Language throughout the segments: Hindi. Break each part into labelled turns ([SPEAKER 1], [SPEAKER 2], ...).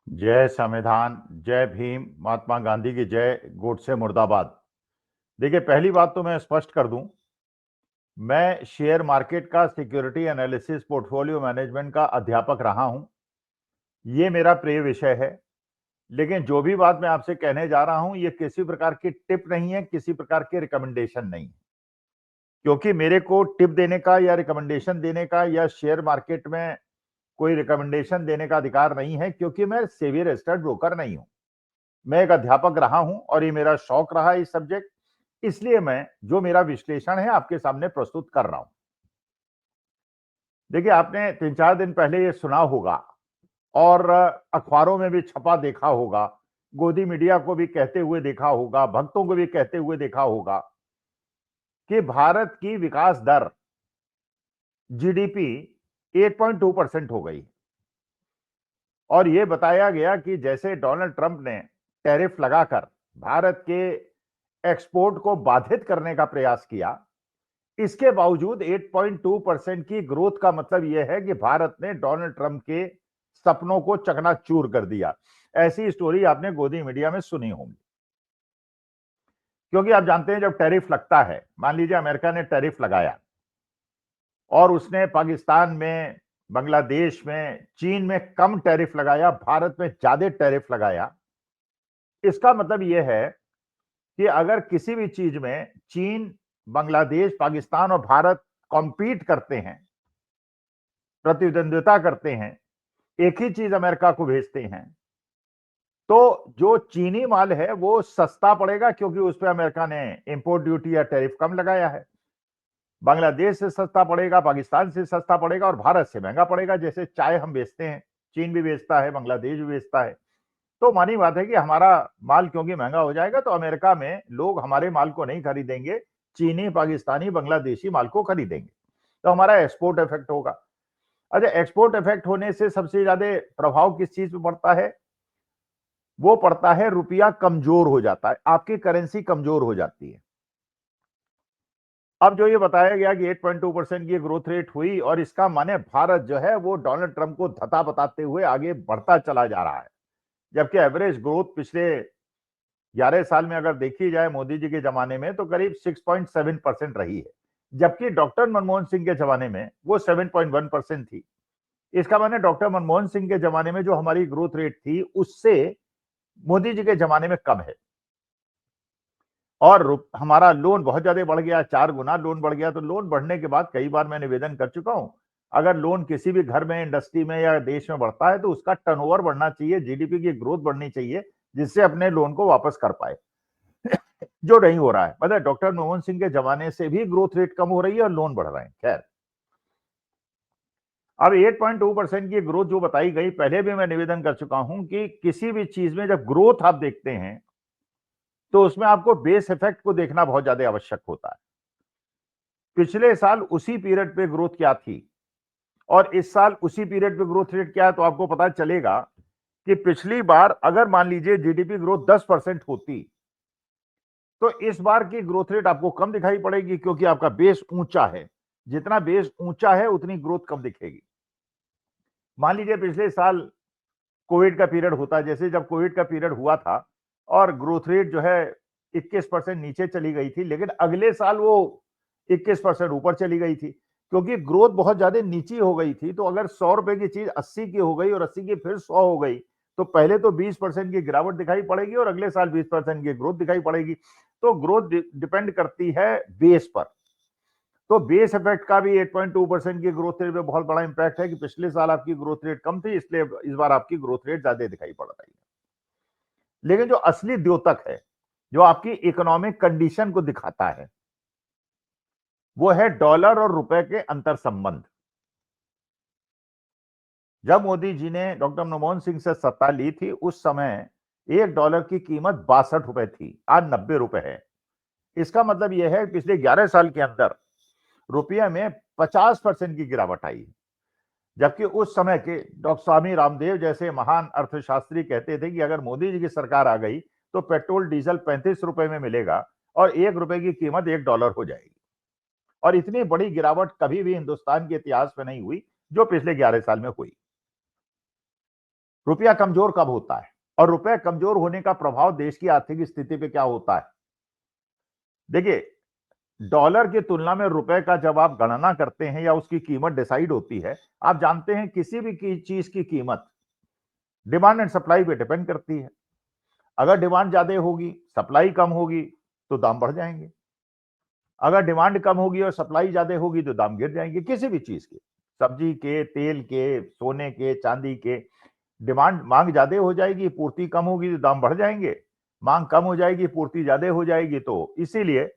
[SPEAKER 1] जय संविधान, जय भीम, महात्मा गांधी की जय, गोडसे मुर्दाबाद। देखिए, पहली बात तो मैं स्पष्ट कर दूं, मैं शेयर मार्केट का सिक्योरिटी एनालिसिस पोर्टफोलियो मैनेजमेंट का अध्यापक रहा हूं। ये मेरा प्रिय विषय है। लेकिन जो भी बात मैं आपसे कहने जा रहा हूं, ये किसी प्रकार की टिप नहीं है, किसी प्रकार की रिकमेंडेशन नहीं है। क्योंकि मेरे को टिप देने का या रिकमेंडेशन देने का या शेयर मार्केट में कोई रिकमेंडेशन देने का अधिकार नहीं है, क्योंकि मैं सेबी रजिस्टर्ड ब्रोकर नहीं हूं। मैं एक अध्यापक रहा हूं और ये मेरा शौक रहा इस सब्जेक्ट, इसलिए मैं जो मेरा विश्लेषण है आपके सामने प्रस्तुत कर रहा हूं। देखिए, आपने 3-4 दिन पहले ये सुना होगा और अखबारों में भी छपा देखा होगा, गोदी मीडिया को भी कहते हुए देखा होगा, भक्तों को भी कहते हुए देखा होगा कि भारत की विकास दर जीडीपी 8.2% हो गई। और यह बताया गया कि जैसे डोनाल्ड ट्रंप ने टैरिफ लगाकर भारत के एक्सपोर्ट को बाधित करने का प्रयास किया, इसके बावजूद 8.2% की ग्रोथ का मतलब यह है कि भारत ने डोनाल्ड ट्रंप के सपनों को चकनाचूर कर दिया। ऐसी स्टोरी आपने गोदी मीडिया में सुनी होगी। क्योंकि आप जानते हैं, जब टैरिफ लगता है, मान लीजिए अमेरिका ने टैरिफ लगाया और उसने पाकिस्तान में, बांग्लादेश में, चीन में कम टैरिफ लगाया, भारत में ज्यादा टैरिफ लगाया, इसका मतलब यह है कि अगर किसी भी चीज में चीन, बांग्लादेश, पाकिस्तान और भारत कॉम्पीट करते हैं, प्रतिद्वंद्विता करते हैं, एक ही चीज अमेरिका को भेजते हैं, तो जो चीनी माल है वो सस्ता पड़ेगा, क्योंकि उस पर अमेरिका ने इंपोर्ट ड्यूटी या टैरिफ कम लगाया है। बांग्लादेश से सस्ता पड़ेगा, पाकिस्तान से सस्ता पड़ेगा और भारत से महंगा पड़ेगा। जैसे चाय हम बेचते हैं, चीन भी बेचता है, बांग्लादेश भी बेचता है, तो मानी बात है कि हमारा माल क्योंकि महंगा हो जाएगा तो अमेरिका में लोग हमारे माल को नहीं खरीदेंगे, चीनी, पाकिस्तानी, बांग्लादेशी माल को खरीदेंगे, तो हमारा एक्सपोर्ट इफेक्ट होगा। अच्छा, एक्सपोर्ट इफेक्ट होने से सबसे ज्यादा प्रभाव किस चीज पे पड़ता है? वो पड़ता है, रुपया कमजोर हो जाता है, आपकी करेंसी कमजोर हो जाती है। अब जो ये बताया गया कि 8.2% की ग्रोथ रेट हुई, और इसका माने भारत जो है वो डोनाल्ड ट्रंप को धता बताते हुए आगे बढ़ता चला जा रहा है, जबकि एवरेज ग्रोथ पिछले 11 साल में अगर देखी जाए मोदी जी के जमाने में तो करीब 6.7% रही है, जबकि डॉक्टर मनमोहन सिंह के जमाने में वो 7.1% थी। इसका माने डॉक्टर मनमोहन सिंह के जमाने में जो हमारी ग्रोथ रेट थी उससे मोदी जी के जमाने में कम है। और हमारा लोन बहुत ज्यादा बढ़ गया, 4 गुना लोन बढ़ गया। तो लोन बढ़ने के बाद कई बार मैं निवेदन कर चुका हूं, अगर लोन किसी भी घर में, इंडस्ट्री में या देश में बढ़ता है तो उसका टर्नओवर बढ़ना चाहिए, जीडीपी की ग्रोथ बढ़नी चाहिए, जिससे अपने लोन को वापस कर पाए। जो नहीं हो रहा है, मतलब डॉक्टर मनमोहन सिंह के जमाने से भी ग्रोथ रेट कम हो रही है और लोन बढ़ रहे हैं। खैर, अब 8.2% की ग्रोथ जो बताई गई, पहले भी मैं निवेदन कर चुका हूं कि किसी भी चीज में जब ग्रोथ आप देखते हैं तो उसमें आपको बेस इफेक्ट को देखना बहुत ज्यादा आवश्यक होता है। पिछले साल उसी पीरियड पे ग्रोथ क्या थी और इस साल उसी पीरियड पे ग्रोथ रेट क्या है, तो आपको पता चलेगा कि पिछली बार अगर मान लीजिए जीडीपी ग्रोथ 10% होती तो इस बार की ग्रोथ रेट आपको कम दिखाई पड़ेगी, क्योंकि आपका बेस ऊंचा है। जितना बेस ऊंचा है उतनी ग्रोथ कम दिखेगी। मान लीजिए पिछले साल कोविड का पीरियड होता, जैसे जब कोविड का पीरियड हुआ था और ग्रोथ रेट जो है 21% नीचे चली गई थी, लेकिन अगले साल वो 21% ऊपर चली गई थी, क्योंकि ग्रोथ बहुत ज्यादा नीची हो गई थी। तो अगर 100 रुपए की चीज 80 की हो गई और 80 की फिर 100 हो गई, तो पहले तो 20% की गिरावट दिखाई पड़ेगी और अगले साल 20% की ग्रोथ दिखाई पड़ेगी। तो ग्रोथ डिपेंड करती है बेस पर। तो बेस इफेक्ट का भी 8.2% की ग्रोथ रेट पे बहुत बड़ा इंपैक्ट है कि पिछले साल आपकी ग्रोथ रेट कम थी, इसलिए इस बार आपकी ग्रोथ रेट ज्यादा दिखाई पड़ रही है। लेकिन जो असली द्योतक है, जो आपकी इकोनॉमिक कंडीशन को दिखाता है, वो है डॉलर और रुपए के अंतर संबंध। जब मोदी जी ने डॉक्टर मनमोहन सिंह से सत्ता ली थी, उस समय $1 की कीमत 62 रुपए थी, आज 90 रुपए है। इसका मतलब यह है पिछले 11 साल के अंदर रुपये में 50% की गिरावट आई। जबकि उस समय के डॉक्टर स्वामी रामदेव जैसे महान अर्थशास्त्री कहते थे कि अगर मोदी जी की सरकार आ गई तो पेट्रोल डीजल 35 रुपए में मिलेगा और 1 रुपए की कीमत $1 हो जाएगी। और इतनी बड़ी गिरावट कभी भी हिंदुस्तान के इतिहास में नहीं हुई जो पिछले 11 साल में हुई। रुपया कमजोर कब होता है और रुपया कमजोर होने का प्रभाव देश की आर्थिक स्थिति पे क्या होता है? देखिए, डॉलर की तुलना में रुपए का जब आप गणना करते हैं या उसकी कीमत डिसाइड होती है, आप जानते हैं किसी भी चीज की कीमत डिमांड एंड सप्लाई पे डिपेंड करती है। अगर डिमांड ज्यादा होगी, सप्लाई कम होगी, तो दाम बढ़ जाएंगे। अगर डिमांड कम होगी और सप्लाई ज्यादा होगी तो दाम गिर जाएंगे किसी भी चीज के, सब्जी के, तेल के, सोने के, चांदी के। डिमांड मांग ज्यादा हो जाएगी, पूर्ति कम होगी तो दाम बढ़ जाएंगे। मांग कम हो जाएगी, पूर्ति ज्यादा हो जाएगी, तो इसीलिए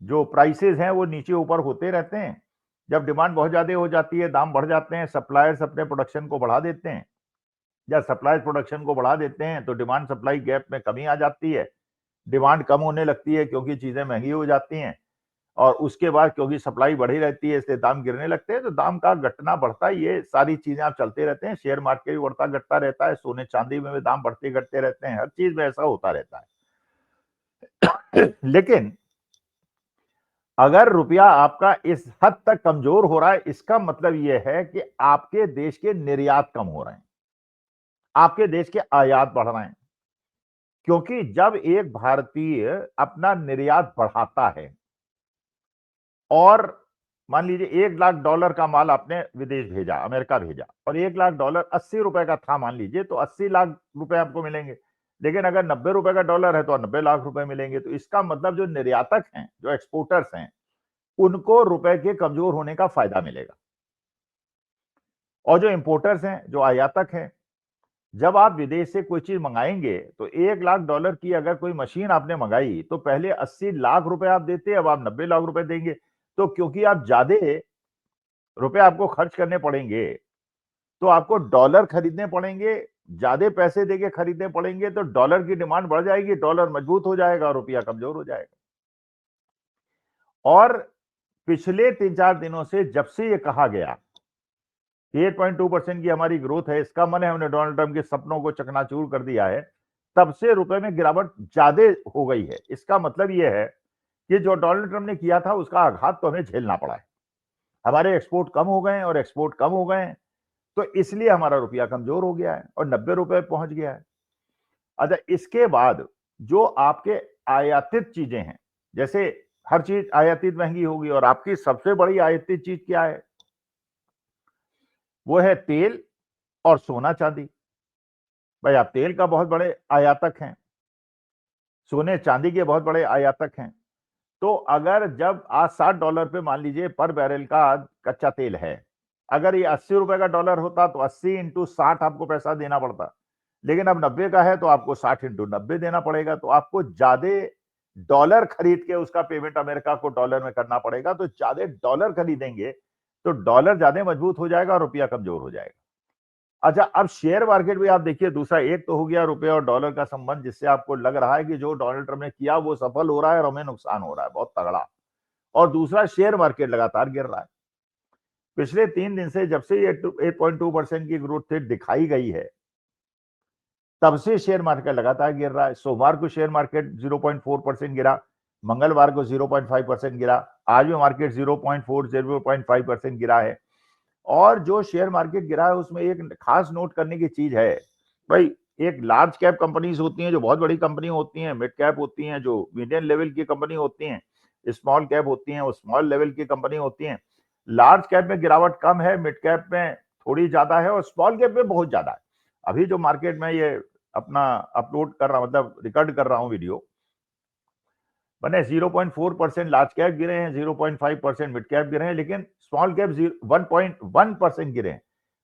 [SPEAKER 1] जो प्राइसेस हैं वो नीचे ऊपर होते रहते हैं। जब डिमांड बहुत ज्यादा हो जाती है, दाम बढ़ जाते हैं, सप्लायर्स अपने प्रोडक्शन को बढ़ा देते हैं। जब सप्लायर्स प्रोडक्शन को बढ़ा देते हैं तो डिमांड सप्लाई गैप में कमी आ जाती है, डिमांड कम होने लगती है क्योंकि चीजें महंगी हो जाती हैं, और उसके बाद क्योंकि सप्लाई बढ़ी रहती है इसलिए दाम गिरने लगते हैं। तो दाम का घटना बढ़ता, ये सारी चीजें आप चलते रहते हैं। शेयर मार्केट भी बढ़ता घटता रहता है, सोने चांदी में भी दाम बढ़ते घटते रहते हैं, हर चीज में ऐसा होता रहता है। लेकिन अगर रुपया आपका इस हद तक कमजोर हो रहा है, इसका मतलब यह है कि आपके देश के निर्यात कम हो रहे हैं, आपके देश के आयात बढ़ रहे हैं। क्योंकि जब एक भारतीय अपना निर्यात बढ़ाता है और मान लीजिए $1 लाख का माल आपने विदेश भेजा, अमेरिका भेजा, और $1 लाख $80 का था मान लीजिए, तो 80 लाख रुपए आपको मिलेंगे। लेकिन अगर $90 का डॉलर है तो 90 लाख रुपए मिलेंगे। तो इसका मतलब जो निर्यातक हैं, जो एक्सपोर्टर्स हैं, उनको रुपए के कमजोर होने का फायदा मिलेगा। और जो इंपोर्टर्स हैं, जो आयातक हैं, जब आप विदेश से कोई चीज मंगाएंगे तो $1 लाख की अगर कोई मशीन आपने मंगाई तो पहले 80 लाख रुपए आप देते, अब आप 90 लाख रुपए देंगे। तो क्योंकि आप ज्यादा रुपए आपको खर्च करने पड़ेंगे, तो आपको डॉलर खरीदने पड़ेंगे, ज्यादा पैसे देके खरीदने पड़ेंगे, तो डॉलर की डिमांड बढ़ जाएगी, डॉलर मजबूत हो जाएगा, रुपया कमजोर हो जाएगा। और पिछले 3-4 दिनों से जब से ये कहा गया 8.2% की हमारी ग्रोथ है, इसका मन है हमने डोनाल्ड ट्रंप के सपनों को चकनाचूर कर दिया है, तब से रुपए में गिरावट ज्यादा हो गई है। इसका मतलब यह है कि जो डोनाल्ड ट्रंप ने किया था उसका आघात तो हमें झेलना पड़ा है। हमारे एक्सपोर्ट कम हो गए हैं, और एक्सपोर्ट कम हो गए हैं तो इसलिए हमारा रुपया कमजोर हो गया है और 90 रुपए पहुंच गया है। अच्छा, इसके बाद जो आपके आयातित चीजें हैं, जैसे हर चीज आयातित महंगी होगी, और आपकी सबसे बड़ी आयातित चीज क्या है? वो है तेल और सोना चांदी। भाई, आप तेल का बहुत बड़े आयातक हैं, सोने चांदी के बहुत बड़े आयातक हैं। तो अगर जब आज $60 पे मान लीजिए पर बैरल का कच्चा तेल है, अगर ये $80 का डॉलर होता तो 80 इंटू 60 आपको पैसा देना पड़ता। लेकिन अब 90 का है तो आपको 60 इंटू 90 देना पड़ेगा। तो आपको ज्यादा डॉलर खरीद के उसका पेमेंट अमेरिका को डॉलर में करना पड़ेगा। तो ज्यादा डॉलर खरीदेंगे तो डॉलर ज्यादा मजबूत हो जाएगा और रुपया कमजोर हो जाएगा। अच्छा, अब शेयर मार्केट भी आप देखिए, दूसरा एक तो हो गया रुपए और डॉलर का संबंध, जिससे आपको लग रहा है कि जो डोनाल्ड ट्रंप ने किया वो सफल हो रहा है और हमें नुकसान हो रहा है बहुत तगड़ा। और दूसरा, शेयर मार्केट लगातार गिर रहा है। पिछले 3 दिन से जब से ये 8.2% की ग्रोथ रेट दिखाई गई है, तब से शेयर मार्केट लगातार गिर रहा है। सोमवार को शेयर मार्केट 0.4% गिरा, मंगलवार को 0.5% गिरा, आज भी मार्केट 0.4-0.5% गिरा है। और जो शेयर मार्केट गिरा है उसमें एक खास नोट करने की चीज है भाई, एक लार्ज कैप कंपनीज होती हैं जो बहुत बड़ी कंपनी होती हैं, मिड कैप होती हैं जो मीडियम लेवल की कंपनी होती हैं, स्मॉल कैप होती हैं वो स्मॉल लेवल की कंपनी होती हैं। लार्ज कैप में गिरावट कम है, मिड कैप में थोड़ी ज्यादा है, और स्मॉल कैप में बहुत ज्यादा है। अभी जो मार्केट में ये अपना अपलोड कर रहा, मतलब रिकॉर्ड कर रहा हूं वीडियो, मैंने 0.4% लार्ज कैप गिरे हैं, 0.5% मिड कैप गिरे हैं, लेकिन स्मॉल कैप 1.1% गिरे हैं।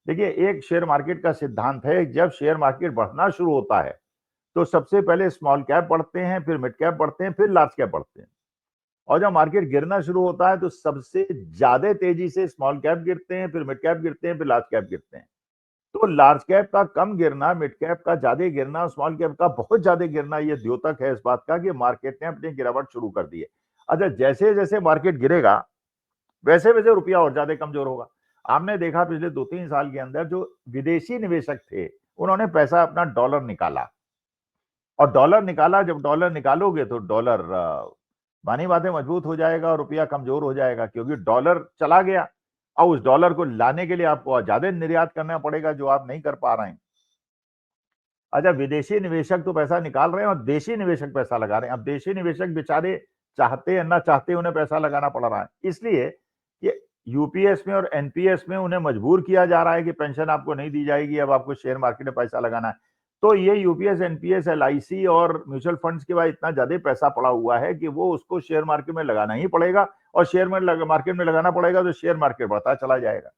[SPEAKER 1] देखिए, एक शेयर मार्केट का सिद्धांत है, जब शेयर मार्केट बढ़ना शुरू होता है तो सबसे पहले स्मॉल कैप बढ़ते हैं, फिर मिड कैप बढ़ते हैं, फिर लार्ज कैप बढ़ते हैं। और जब मार्केट गिरना शुरू होता है तो सबसे ज्यादा तेजी से स्मॉल कैप गिरते हैं, फिर मिड कैप गिरते हैं, फिर लार्ज कैप गिरते हैं। तो लार्ज कैप का कम गिरना, मिड कैप का ज्यादा गिरना, स्मॉल कैप का बहुत ज्यादा गिरना, ये द्योतक है इस बात का कि मार्केट ने अपनी गिरावट शुरू कर दी है। अच्छा, जैसे जैसे मार्केट गिरेगा वैसे वैसे रुपया और ज्यादा कमजोर होगा। आपने देखा पिछले 2-3 साल के अंदर जो विदेशी निवेशक थे उन्होंने पैसा अपना डॉलर निकाला, और डॉलर निकाला, जब डॉलर निकालोगे तो डॉलर मानी बातें मजबूत हो जाएगा और रुपया कमजोर हो जाएगा, क्योंकि डॉलर चला गया। और उस डॉलर को लाने के लिए आपको ज्यादा निर्यात करना पड़ेगा जो आप नहीं कर पा रहे हैं। अच्छा, विदेशी निवेशक तो पैसा निकाल रहे हैं और देशी निवेशक पैसा लगा रहे हैं। अब देशी निवेशक बेचारे चाहते या ना चाहते उन्हें पैसा लगाना पड़ रहा है, इसलिए कि यूपीएस में और एनपीएस में उन्हें मजबूर किया जा रहा है कि पेंशन आपको नहीं दी जाएगी, अब आपको शेयर मार्केट में पैसा लगाना है। तो ये यूपीएस, एनपीएस, एलआईसी और म्यूचुअल फंड्स के बाद इतना ज्यादा पैसा पड़ा हुआ है कि वो उसको शेयर मार्केट में लगाना ही पड़ेगा, और शेयर मार्केट में लगाना पड़ेगा तो शेयर मार्केट बढ़ता चला जाएगा।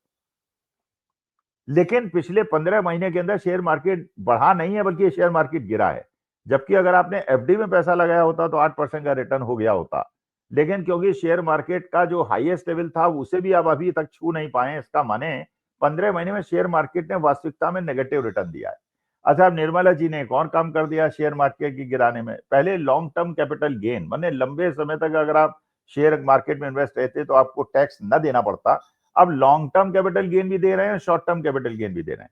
[SPEAKER 1] लेकिन पिछले 15 महीने के अंदर शेयर मार्केट बढ़ा नहीं है, बल्कि शेयर मार्केट गिरा है। जबकि अगर आपने एफडी में पैसा लगाया होता तो 8% का रिटर्न हो गया होता। लेकिन क्योंकि शेयर मार्केट का जो हाईएस्ट लेवल था उसे भी आप अभी तक छू नहीं पाए, इसका माने 15 महीने में शेयर मार्केट ने वास्तविकता में नेगेटिव रिटर्न दिया है। अच्छा, अब निर्मला जी ने एक और काम कर दिया शेयर मार्केट की गिराने में। पहले लॉन्ग टर्म कैपिटल गेन, माने लंबे समय तक अगर आप शेयर मार्केट में इन्वेस्ट रहते तो आपको टैक्स न देना पड़ता। अब लॉन्ग टर्म कैपिटल गेन भी दे रहे हैं, शॉर्ट टर्म कैपिटल गेन भी दे रहे हैं।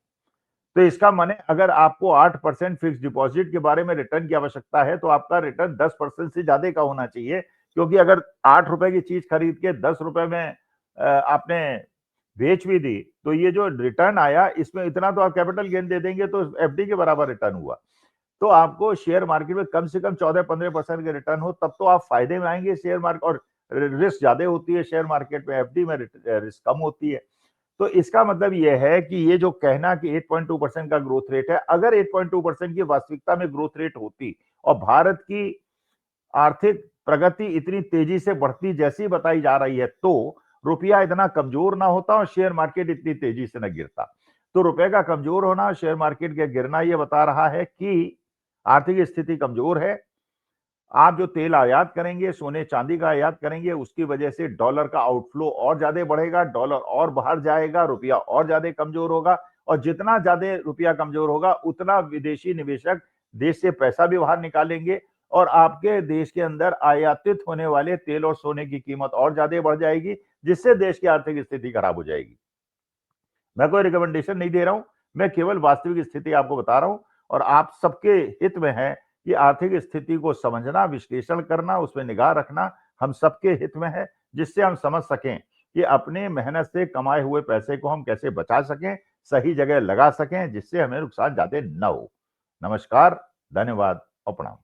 [SPEAKER 1] तो इसका माने अगर आपको 8% फिक्स डिपॉजिट के बारे में रिटर्न की आवश्यकता है तो आपका रिटर्न 10% से ज्यादा का होना चाहिए, क्योंकि अगर 8 रुपए की चीज खरीद के 10 रुपए में आपने बेच भी दी तो ये जो रिटर्न आया इसमें इतना तो आप कैपिटल गेन दे देंगे तो एफडी के बराबर रिटर्न हुआ। तो आपको शेयर मार्केट में कम से कम 14-15% के रिटर्न हो, तब तो आप फायदे में आएंगे शेयर मार्केट। और रिस्क ज्यादा होती है शेयर मार्केट में, एफडी में रिस्क कम होती है। तो इसका मतलब यह है कि ये जो कहना कि 8.2% का ग्रोथ रेट है, अगर 8.2% की वास्तविकता में ग्रोथ रेट होती और भारत की आर्थिक प्रगति इतनी तेजी से बढ़ती जैसी बताई जा रही है, तो रुपया इतना कमजोर ना होता और शेयर मार्केट इतनी तेजी से न गिरता। तो रुपए का कमजोर होना और शेयर मार्केट का गिरना ये बता रहा है कि आर्थिक स्थिति कमजोर है। आप जो तेल आयात करेंगे, सोने चांदी का आयात करेंगे, उसकी वजह से डॉलर का आउटफ्लो और ज्यादा बढ़ेगा, डॉलर और बाहर जाएगा, रुपया और ज्यादा कमजोर होगा। और जितना ज्यादा रुपया कमजोर होगा उतना विदेशी निवेशक देश से पैसा भी बाहर निकालेंगे और आपके देश के अंदर आयातित होने वाले तेल और सोने की कीमत और ज्यादा बढ़ जाएगी, जिससे देश की आर्थिक स्थिति खराब हो जाएगी। मैं कोई रिकमेंडेशन नहीं दे रहा हूं, मैं केवल वास्तविक स्थिति आपको बता रहा हूं। और आप सबके हित में है कि आर्थिक स्थिति को समझना, विश्लेषण करना, उसमें निगाह रखना हम सबके हित में है, जिससे हम समझ सकें कि अपने मेहनत से कमाए हुए पैसे को हम कैसे बचा सकें, सही जगह लगा सकें, जिससे हमें नुकसान ज्यादा न हो। नमस्कार, धन्यवाद और प्रणाम।